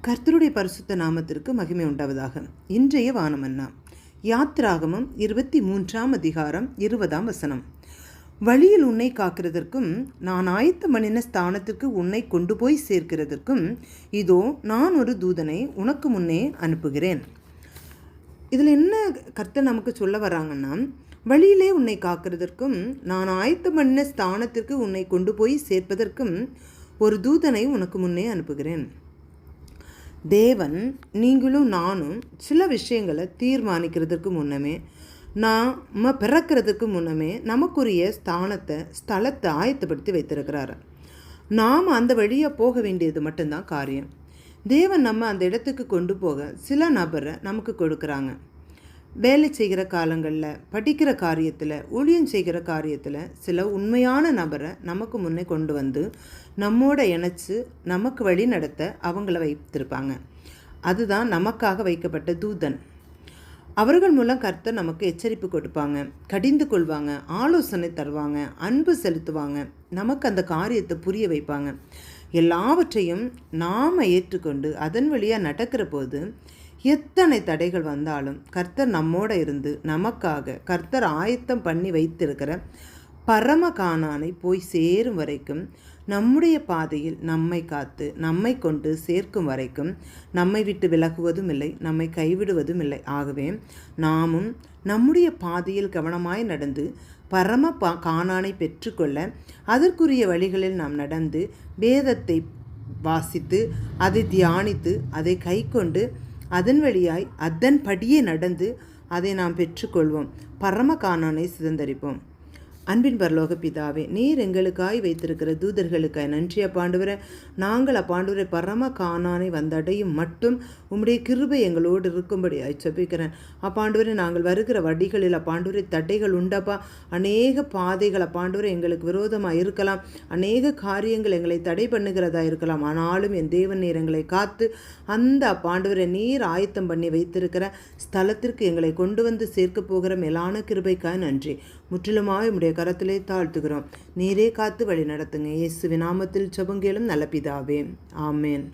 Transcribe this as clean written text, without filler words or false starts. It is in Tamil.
கர்த்தருடைய பரிசுத்த நாமத்திற்கு மகிமை உண்டாவதாக. இன்றைய வானமன்னா யாத்திராகமம் 23 அதிகாரம் 20 வசனம். வழியில் உன்னை காக்கிறதற்கும் நான் ஆயத்தம் பண்ணின ஸ்தானத்திற்கு உன்னை கொண்டு போய் சேர்க்கிறதற்கும் இதோ நான் ஒரு தூதனை உனக்கு முன்னே அனுப்புகிறேன். இதில் என்ன கர்த்தர் நமக்கு சொல்ல வராங்கன்னா, வழியிலே உன்னை காக்கிறதற்கும் நான் ஆயத்தம் பண்ணின ஸ்தானத்திற்கு உன்னை கொண்டு போய் சேர்ப்பதற்கும் ஒரு தூதனை உனக்கு முன்னே அனுப்புகிறேன். தேவன் நீங்களும் நானும் சில விஷயங்களை தீர்மானிக்கிறதுக்கு முன்னமே, நம்ம பிறக்கிறதுக்கு முன்னமே நமக்குரிய ஸ்தலத்தை ஆயத்தப்படுத்தி வைத்திருக்கிறாரு. நாம் அந்த வழியாக போக வேண்டியது மட்டும்தான் காரியம். தேவன் நம்ம அந்த இடத்துக்கு கொண்டு போக சில நபரை நமக்கு கொடுக்குறாங்க. வேலை செய்கிற காலங்களில், படிக்கிற காரியத்தில், ஊழியம் செய்கிற காரியத்தில் சில உண்மையான நபரை நமக்கு முன்னே கொண்டு வந்து நம்மோட இணைச்சு நமக்கு வழி நடத்த அவங்கள வைத்திருப்பாங்க. அதுதான் நமக்காக வைக்கப்பட்ட தூதன். அவர்கள் மூலம் கர்த்தர் நமக்கு எச்சரிப்பு கொடுப்பாங்க, கடிந்து கொள்வாங்க, ஆலோசனை தருவாங்க, அன்பு செலுத்துவாங்க, நமக்கு அந்த காரியத்தை புரிய வைப்பாங்க. எல்லாவற்றையும் நாம் ஏற்றுக்கொண்டு அதன் வழியாக நடக்கிற போது எத்தனை தடைகள் வந்தாலும் கர்த்தர் நம்மோட இருந்து நமக்காக கர்த்தர் ஆயத்தம் பண்ணி வைத்திருக்கிற பரம கானானை போய் சேரும் வரைக்கும், நம்முடைய பாதையில் நம்மை காத்து நம்மை கொண்டு சேர்க்கும் வரைக்கும் நம்மை விட்டு விலகுவதும் இல்லை, நம்மை கைவிடுவதும் இல்லை. ஆகவே நாமும் நம்முடைய பாதையில் கவனமாய் நடந்து பரம கானானை பெற்றுக்கொள்ள அதற்குரிய வழிகளில் நாம் நடந்து வேதத்தை வாசித்து அதை தியானித்து அதை கை கொண்டு அதன் வழியாய் அதன்படியே நடந்து அதை நாம் பெற்றுக்கொள்வோம். பரம கானானை சுதந்தரிப்போம். அன்பின் பரலோக பிதாவே, நீர் எங்களுக்காய் வைத்திருக்கிற தூதர்களுக்காய் நன்றி அப்பாண்டவரே. நாங்கள் அப்பாண்டவரை பரம கானானை வந்தடையும் மட்டும் உம்முடைய கிருபை எங்களோடு இருக்கும்படி ஜெபிக்கிறேன். அப்பாண்டவரை நாங்கள் வருகிற வழிகளில் அப்பாண்டவரை தடைகள் உண்டப்பா. அநேக பாதைகள் அப்பாண்டவரை எங்களுக்கு விரோதமாக இருக்கலாம், அநேக காரியங்கள் எங்களை தடை பண்ணுகிறதா இருக்கலாம். ஆனாலும் என் தேவன் நீர் எங்களை காத்து அந்த அப்பாண்டவரை நீர் ஆயத்தம் பண்ணி வைத்திருக்கிற ஸ்தலத்திற்கு எங்களை கொண்டு வந்து சேர்க்க போகிற மேலான கிருபைக்காய் நன்றி. முற்றிலுமாய் உம்முடைய கரத்திலே தாழ்த்துகிறோம். நீரே காத்து வழி நடத்துங்க. இயேசுவின் நாமத்தில் ஜெபம் கேளும் நல்ல பிதாவே. ஆமேன்.